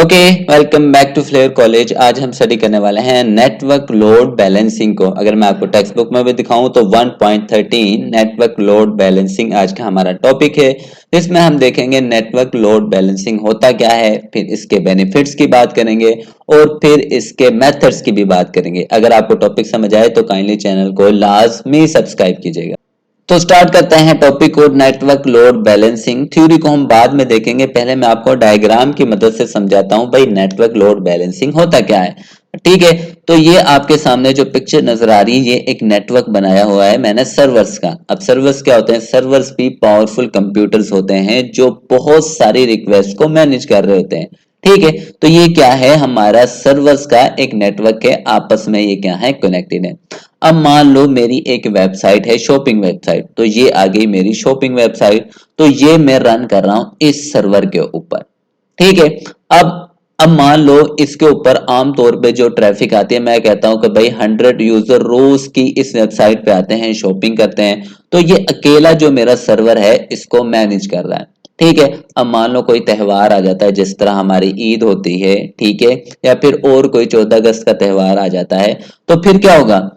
Okay, welcome back to Flair college. आज हम study करने वाले हैं नेटवर्क लोड बैलेंसिंग को। अगर मैं आपको टेक्स्ट बुक में भी दिखाऊं तो 1.13 नेटवर्क लोड बैलेंसिंग आज का हमारा टॉपिक है। इसमें हम देखेंगे नेटवर्क लोड बैलेंसिंग होता क्या है, फिर इसके बेनिफिट्स की बात करेंगे और फिर इसके मेथड्स की भी बात करेंगे। अगर आपको टॉपिक समझ आए तो काइंडली चैनल को लाजमी सब्सक्राइब कीजिएगा। तो स्टार्ट करते हैं टॉपिक को। नेटवर्क लोड बैलेंसिंग थ्योरी को हम बाद में देखेंगे, पहले मैं आपको डायग्राम की मदद से समझाता हूं भाई नेटवर्क लोड बैलेंसिंग होता क्या है। ठीक है, तो ये आपके सामने जो पिक्चर नजर आ रही है ये एक नेटवर्क बनाया हुआ है मैंने सर्वर्स का। अब सर्वर्स क्या होते हैं? सर्वर्स भी पावरफुल कंप्यूटर्स होते हैं जो बहुत सारी रिक्वेस्ट को मैनेज कर रहे होते हैं। ठीक है, तो ये क्या है? हमारा सर्वर्स का एक नेटवर्क है, आपस में ये क्या है? कनेक्टेड है। अब मान लो मेरी एक वेबसाइट है, शॉपिंग वेबसाइट, तो ये आ गई मेरी शॉपिंग वेबसाइट। तो ये मैं रन कर रहा हूं इस सर्वर के ऊपर। ठीक है, अब मान लो इसके ऊपर आमतौर पे जो ट्रैफिक आती है, मैं कहता हूं कि भाई 100 यूजर रोज की इस वेबसाइट पे आते हैं, शॉपिंग करते हैं। तो ये अकेला जो मेरा सर्वर है इसको मैनेज कर रहा है। ठीक है, अब मान लो कोई त्योहार आ जाता है, जिस तरह हमारी ईद होती है, ठीक है, या फिर और कोई 14 अगस्त का त्योहार आ जाता है, तो फिर क्या होगा?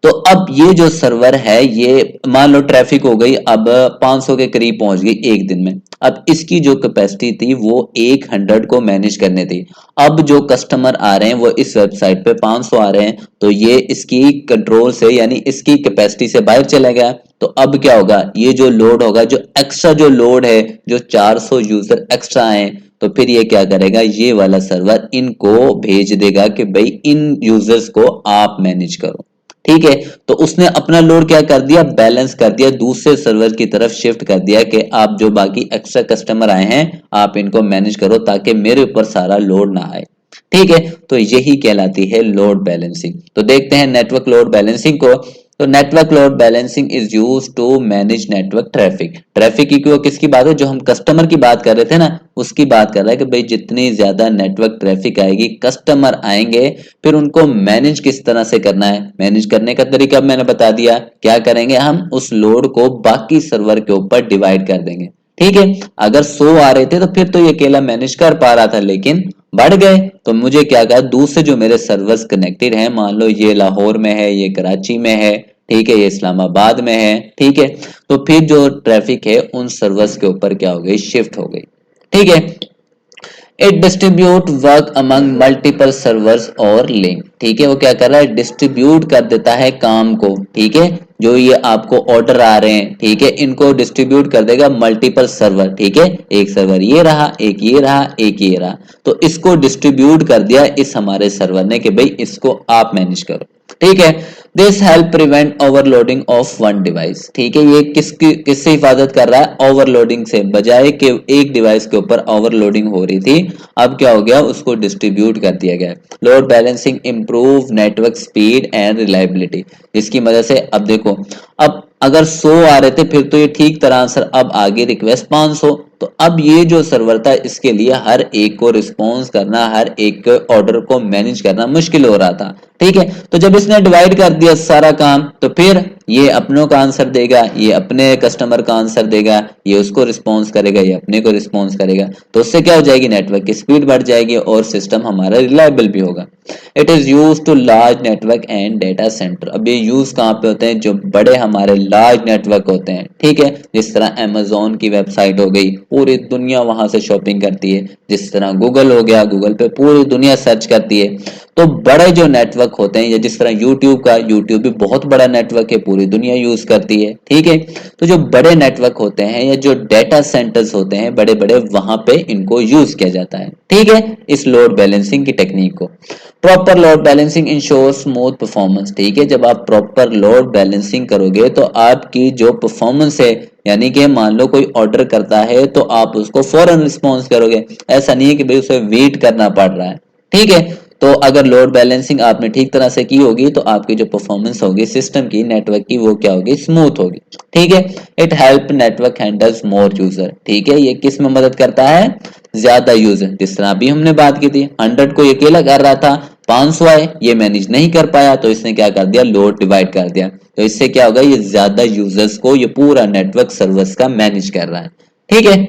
तो अब ये जो सर्वर है ये मान लो ट्रैफिक हो गई, अब 500 के करीब पहुंच गई एक दिन में। अब इसकी जो कैपेसिटी थी वो 100 को मैनेज करने थी। अब जो कस्टमर आ रहे हैं वो इस वेबसाइट पे 500 आ रहे हैं, तो ये इसकी कंट्रोल से यानी इसकी कैपेसिटी से बाहर चला गया। तो अब क्या होगा? ये जो लोड होगा, जो एक्स्ट्रा जो लोड है, जो 400 यूजर एक्स्ट्रा आए, तो फिर ये क्या करेगा? ये वाला सर्वर इनको भेज देगा कि भाई इन यूजर्स को आप मैनेज करो। ठीक है, तो उसने अपना लोड क्या कर दिया? बैलेंस कर दिया, दूसरे सर्वर की तरफ शिफ्ट कर दिया कि आप जो बाकी एक्स्ट्रा कस्टमर आए हैं आप इनको मैनेज करो ताकि मेरे ऊपर सारा लोड ना आए। ठीक है, तो यही कहलाती है लोड बैलेंसिंग। तो देखते हैं नेटवर्क लोड बैलेंसिंग को। तो network load balancing is use to manage network traffic. Traffic की क्यों किसकी बात है? जो हम कस्टमर की बात कर रहे थे ना, उसकी बात कर रहा है कि भाई जितनी ज्यादा नेटवर्क ट्रैफिक आएगी, कस्टमर आएंगे, फिर उनको मैनेज किस तरह से करना है। मैनेज करने का तरीका मैंने बता दिया। क्या करेंगे? हम उस लोड को बाकी सर्वर के ऊपर डिवाइड कर देंगे। ठीक है, अगर 100 आ रहे थे तो फिर तो ये अकेला मैनेज कर पा रहा था, लेकिन बढ़ गए तो मुझे क्या कहा? दूसरे जो मेरे सर्वर्स कनेक्टेड हैं, मान लो ये लाहौर में है, ये कराची में है, ठीक है, ये इस्लामाबाद में है, ठीक है, तो फिर जो ट्रैफिक है उन सर्वर्स के ऊपर क्या हो गई? शिफ्ट हो गई। ठीक है, it distribute work among multiple servers और लिंक। ठीक है, वो क्या कर रहा है? डिस्ट्रीब्यूट कर देता है काम को। ठीक है, जो ये आपको ऑर्डर आ रहे हैं, ठीक है, इनको डिस्ट्रीब्यूट कर देगा मल्टीपल सर्वर। ठीक है, एक सर्वर ये रहा, एक ये रहा, एक ये रहा, तो इसको डिस्ट्रीब्यूट कर दिया इस हमारे सर्वर ने कि भाई इसको आप मैनेज करो। ठीक है, this help prevent overloading of one device. ठीक है, ये किससे हिफाजत कर रहा है? ओवरलोडिंग से। बजाय के एक डिवाइस के ऊपर ओवरलोडिंग हो रही थी, अब क्या हो गया? उसको डिस्ट्रीब्यूट कर दिया गया। Load balancing improve network speed and reliability, जिसकी मदद से अब देखो, अब अगर 100 आ रहे थे फिर तो ये ठीक तरह आंसर, अब आगे रिक्वेस्ट 500, तो अब ये जो सर्वर था इसके लिए हर एक को रिस्पॉन्स करना, हर एक ऑर्डर को मैनेज करना मुश्किल हो रहा था। ठीक है, तो जब इसने डिवाइड कर दिया सारा काम, तो फिर ये अपनों का आंसर देगा, ये अपने कस्टमर का आंसर देगा, ये उसको रिस्पॉन्स करेगा, ये अपने को रिस्पॉन्स करेगा। तो उससे क्या हो जाएगी? नेटवर्क की स्पीड बढ़ जाएगी और सिस्टम हमारा रिलायबल भी होगा। It is use to large network and data centre. अब ये यूज कहाँ पे होते हैं? जो बड़े हमारे लार्ज नेटवर्क होते हैं। ठीक है, जिस तरह अमेजोन की वेबसाइट हो गई, पूरी दुनिया वहां से शॉपिंग करती है। जिस तरह गूगल हो गया, गूगल पे पूरी दुनिया सर्च करती है। तो बड़े जो नेटवर्क होते हैं, या जिस तरह यूट्यूब का, यूट्यूब भी बहुत बड़ा नेटवर्क है, पूरी दुनिया यूज करती है। ठीक है, तो जो बड़े नेटवर्क होते हैं या जो डेटा सेंटर्स होते हैं बड़े बड़े, वहां पे इनको यूज किया जाता है। ठीक है, इस लोड बैलेंसिंग की टेक्निक को। Proper load balancing ensure smooth performance. ठीक है, जब आप प्रॉपर लोड बैलेंसिंग करोगे तो आपकी जो परफॉर्मेंस है, यानी कि मान लो कोई ऑर्डर करता है तो आप उसको फौरन रिस्पॉन्स करोगे। ऐसा नहीं है कि भाई उसे वेट करना पड़ रहा है। ठीक है, तो अगर लोड बैलेंसिंग आपने ठीक तरह से की होगी तो आपकी जो परफॉर्मेंस होगी सिस्टम की, नेटवर्क की, वो क्या होगी? स्मूथ होगी। ठीक है, it help network handles more user. ठीक है, ये किस में मदद करता है? ज्यादा यूजर। जिस तरह अभी हमने बात की थी, 100 को अकेला कर रहा था, 500 आए, ये मैनेज नहीं कर पाया, तो इसने क्या कर दिया? लोड डिवाइड कर दिया। तो इससे क्या होगा? ये ज्यादा यूजर्स को, ये पूरा नेटवर्क सर्वर्स का मैनेज कर रहा है। ठीक है,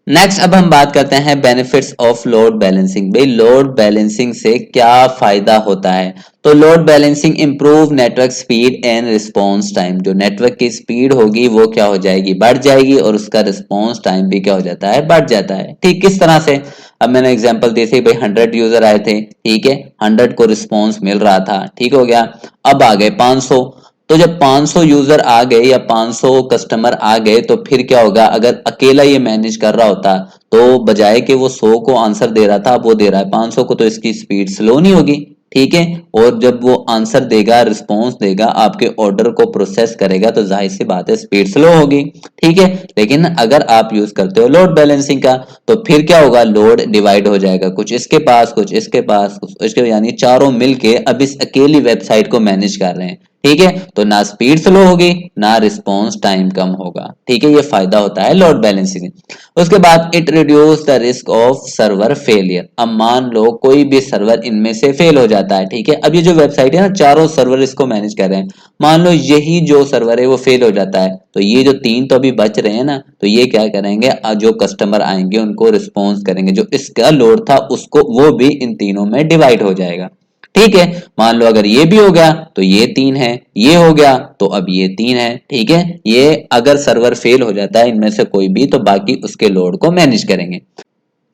नेक्स्ट अब हम बात करते हैं बेनिफिट्स ऑफ लोड बैलेंसिंग। भाई लोड बैलेंसिंग से क्या फायदा होता है? तो load balancing improve network speed and response time. जो नेटवर्क की स्पीड होगी वो क्या हो जाएगी? बढ़ जाएगी, और उसका रिस्पांस टाइम भी क्या हो जाता है? बढ़ जाता है। ठीक, किस तरह से? अब मैंने एग्जांपल दी थी भाई 100 यूजर आए थे, ठीक है, 100 को रिस्पांस मिल रहा था, ठीक हो गया। अब आ गए 500, तो जब 500 यूजर आ गए या 500 कस्टमर आ गए तो फिर क्या होगा? अगर अकेला ये मैनेज कर रहा होता तो बजाय कि वो 100 को आंसर दे रहा था, अब वो दे रहा है 500 को, तो इसकी स्पीड स्लो नहीं होगी, ठीक है। और जब वो आंसर देगा, रिस्पॉन्स देगा, आपके ऑर्डर को प्रोसेस करेगा, तो जाहिर सी बात है स्पीड स्लो होगी, ठीक है। लेकिन अगर आप यूज करते हो लोड बैलेंसिंग का तो फिर क्या होगा? लोड डिवाइड हो जाएगा, कुछ इसके पास, कुछ इसके पास, कुछ इसके, यानी चारों मिलके अब इस अकेली वेबसाइट को मैनेज कर रहे हैं, ठीक है। तो ना स्पीड स्लो होगी, ना रिस्पॉन्स टाइम कम होगा, ठीक है। ये फायदा होता है लोड बैलेंसिंग। उसके बाद it reduce the risk of server failure. अब मान लो कोई भी सर्वर इनमें से फेल हो जाता है, ठीक है। अब ये जो वेबसाइट है ना, चारों सर्वर इसको मैनेज कर रहे हैं, मान लो यही जो सर्वर है वो फेल हो जाता है, तो ये जो 3 तो अभी बच रहे हैं ना, तो ये क्या करेंगे? जो कस्टमर आएंगे उनको रिस्पॉन्स करेंगे, जो इसका लोड था उसको, वो भी इन तीनों में डिवाइड हो जाएगा, ठीक है। मान लो अगर ये भी हो गया तो ये 3 है, ये हो गया तो अब ये 3 है, ठीक है। ये अगर सर्वर फेल हो जाता है इनमें से कोई भी, तो बाकी उसके लोड को मैनेज करेंगे।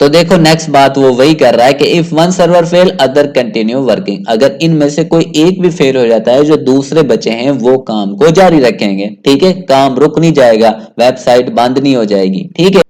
तो देखो नेक्स्ट बात वो वही कर रहा है कि if one server fail other continue working. अगर इनमें से कोई एक भी फेल हो जाता है, जो दूसरे बचे हैं वो काम को जारी रखेंगे, ठीक है। काम रुक नहीं जाएगा, वेबसाइट बंद नहीं हो जाएगी, ठीक है।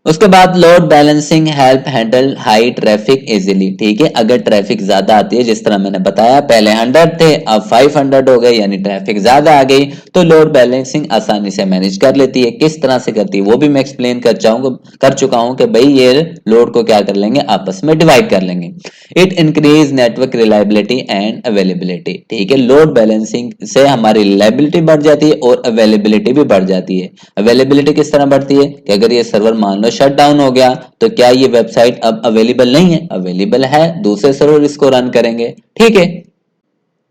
उसके बाद load balancing help handle high traffic easily, ठीक है। अगर ट्रैफिक ज्यादा आती है, जिस तरह मैंने बताया पहले 100 थे अब 500 हो गए, यानी ट्रैफिक ज्यादा आ गई, तो लोड बैलेंसिंग आसानी से मैनेज कर लेती है। किस तरह से करती है वो भी मैं एक्सप्लेन कर चुका हूं कि भाई ये लोड को क्या कर लेंगे? आपस में डिवाइड कर लेंगे। It increase network reliability and availability, ठीक है। लोड बैलेंसिंग से हमारी रिलायबिलिटी बढ़ जाती है और अवेलेबिलिटी भी बढ़ जाती है। अवेलेबिलिटी किस तरह बढ़ती है कि अगर ये सर्वर मान लो शट डाउन हो गया, तो क्या ये वेबसाइट अब अवेलेबल नहीं है? अवेलेबल है, दूसरे सर्वर इसको रन करेंगे, ठीक है।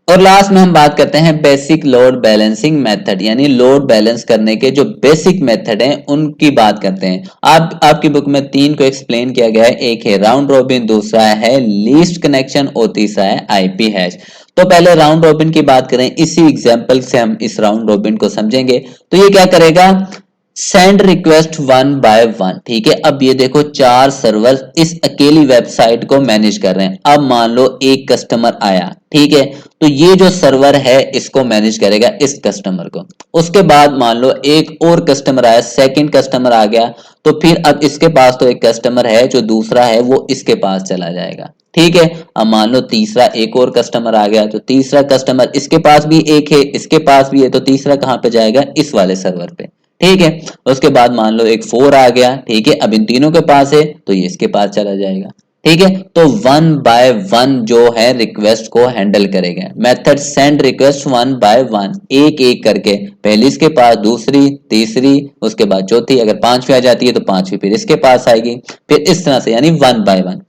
और लास्ट में हम बात करते हैं बेसिक लोड बैलेंसिंग मेथड, यानी लोड बैलेंस करने के जो बेसिक मेथड हैं उनकी बात करते हैं। आपकी बुक में 3 को एक्सप्लेन किया गया है, एक है राउंड रॉबिन, दूसरा है लीस्ट कनेक्शन और तीसरा है आईपी हैश। तो पहले राउंड रॉबिन की बात करें, इसी एग्जांपल से हम इस राउंड रॉबिन को समझेंगे। तो ये क्या करेगा? सेंड रिक्वेस्ट 1 बाय 1, ठीक है। अब ये देखो 4 सर्वर इस अकेली वेबसाइट को मैनेज कर रहे हैं। अब मान लो एक कस्टमर आया, ठीक है, तो ये जो सर्वर है इसको मैनेज करेगा इस कस्टमर को। उसके बाद मान लो एक और कस्टमर आया, सेकंड कस्टमर आ गया, तो फिर अब इसके पास तो एक कस्टमर है, जो दूसरा है वो इसके पास चला जाएगा, ठीक है। अब मान लो तीसरा एक और कस्टमर आ गया, तो तीसरा कस्टमर इसके पास भी एक है, इसके पास भी है, तो तीसरा कहां पे जाएगा? इस वाले सर्वर पे, ठीक है। उसके बाद मान लो एक 4 आ गया, ठीक है, अब इन तीनों के पास है तो ये इसके पास चला जाएगा, ठीक है। तो 1 बाय 1 जो है रिक्वेस्ट को हैंडल करेगा। मेथड सेंड रिक्वेस्ट 1 बाय 1, एक एक करके, पहली इसके पास, दूसरी, तीसरी, उसके बाद चौथी, अगर 5वीं आ जाती है तो 5वीं फिर इसके पास आएगी, फिर इस तरह से, यानी 1 बाय 1।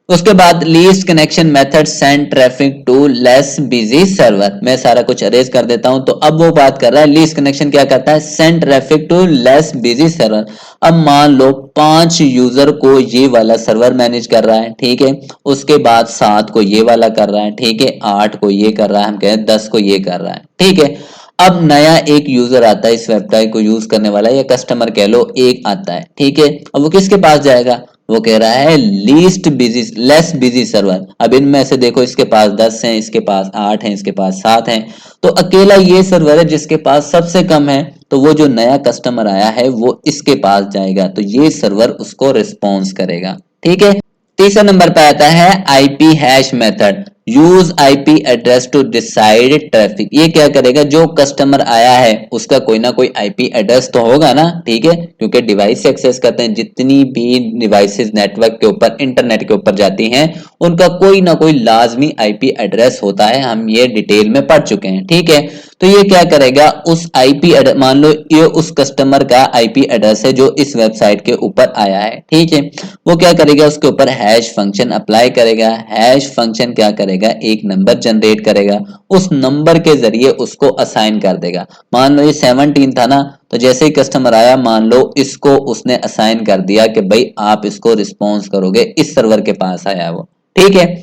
उसके बाद least connection method send traffic to less busy server. मैं सारा कुछ अरेंज कर देता हूं। तो अब वो बात कर रहा है लीस्ट कनेक्शन क्या करता है? Send traffic to less busy server. अब मान लो 5 यूजर को ये वाला सर्वर मैनेज कर रहा है, ठीक है, उसके बाद 7 को ये वाला कर रहा है, ठीक है, 8 को ये कर रहा है, हम कहें 10 को ये कर रहा है, ठीक है। अब नया एक यूजर आता है इस वेबसाइट को यूज करने वाला, या कस्टमर कह लो, एक आता है, ठीक है। अब वो किसके पास जाएगा? वो कह रहा है least busy, less busy server. अब इनमें से देखो इसके पास 10 हैं, इसके पास 8 हैं, इसके पास 7 हैं, तो अकेला ये सर्वर है जिसके पास सबसे कम है, तो वो जो नया कस्टमर आया है वो इसके पास जाएगा, तो ये सर्वर उसको रिस्पॉन्स करेगा, ठीक है। तीसरा नंबर पे आता है IP hash method. Use IP address to decide traffic. ये क्या करेगा? जो कस्टमर आया है उसका कोई ना कोई आईपी एड्रेस तो होगा ना, ठीक है, क्योंकि डिवाइस से एक्सेस करते हैं, जितनी भी डिवाइसेस नेटवर्क के ऊपर, इंटरनेट के ऊपर जाती हैं, उनका कोई ना कोई लाजमी आईपी एड्रेस होता है, हम ये डिटेल में पढ़ चुके हैं, ठीक है। तो ये क्या करेगा? उस आईपी एड्रेस, मान लो ये उस कस्टमर का आईपी एड्रेस है जो इस वेबसाइट के ऊपर आया है, ठीक है, वो क्या करेगा? उसके ऊपर हैश फंक्शन अप्लाई करेगा। हैश फंक्शन क्या करेगा? करेगा, एक नंबर जनरेट करेगा, उस नंबर के जरिए उसको असाइन कर देगा। मान लो ये 17 था ना, तो जैसे ही कस्टमर आया, मान लो इसको उसने असाइन कर दिया कि भाई आप इसको रिस्पॉन्स करोगे, इस सर्वर के पास आया वो, ठीक है,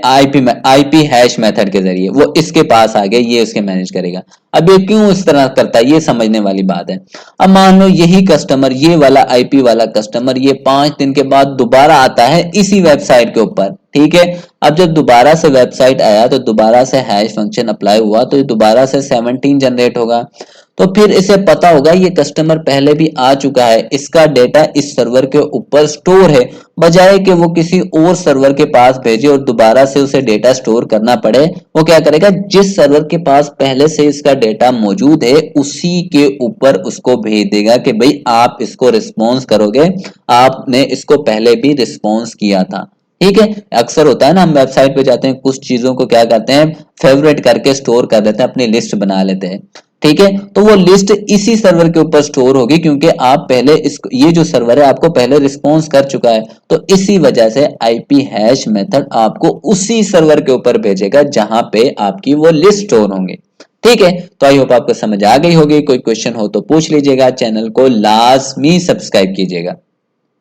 आईपी हैश मेथड के जरिए वो इसके पास आ गया, ये उसके मैनेज करेगा। अब ये क्यों इस तरह करता है, ये समझने वाली बात है। अब मान लो यही कस्टमर, ये वाला आईपी वाला कस्टमर, ये 5 दिन के बाद दोबारा आता है इसी वेबसाइट के ऊपर, ठीक है। अब जब दोबारा से वेबसाइट आया तो दोबारा से हैश फंक्शन अप्लाई हुआ, तो ये दोबारा से 17 जनरेट होगा। तो फिर इसे पता होगा ये कस्टमर पहले भी आ चुका है, इसका डेटा इस सर्वर के ऊपर स्टोर है, बजाय कि वो किसी और सर्वर के पास भेजे और दोबारा से उसे डेटा स्टोर करना पड़े, वो क्या करेगा, जिस सर्वर के पास पहले से इसका डेटा मौजूद है उसी के ऊपर उसको भेज देगा कि भाई आप इसको रिस्पॉन्स करोगे, आपने इसको पहले भी रिस्पॉन्स किया था, ठीक है। अक्सर होता है ना, हम वेबसाइट पे जाते हैं, कुछ चीजों को क्या करते हैं, फेवरेट करके स्टोर कर देते हैं, अपनी लिस्ट बना लेते हैं, ठीक है। तो वो लिस्ट इसी सर्वर के ऊपर स्टोर होगी, क्योंकि आप पहले इसको, ये जो सर्वर है आपको पहले रिस्पॉन्स कर चुका है, तो इसी वजह से आईपी हैश मेथड आपको उसी सर्वर के ऊपर भेजेगा जहां पे आपकी वो लिस्ट स्टोर होंगे, ठीक है। तो आई होप आपको समझ आ गई होगी। कोई क्वेश्चन हो तो पूछ लीजिएगा, चैनल को लाजमी सब्सक्राइब कीजिएगा।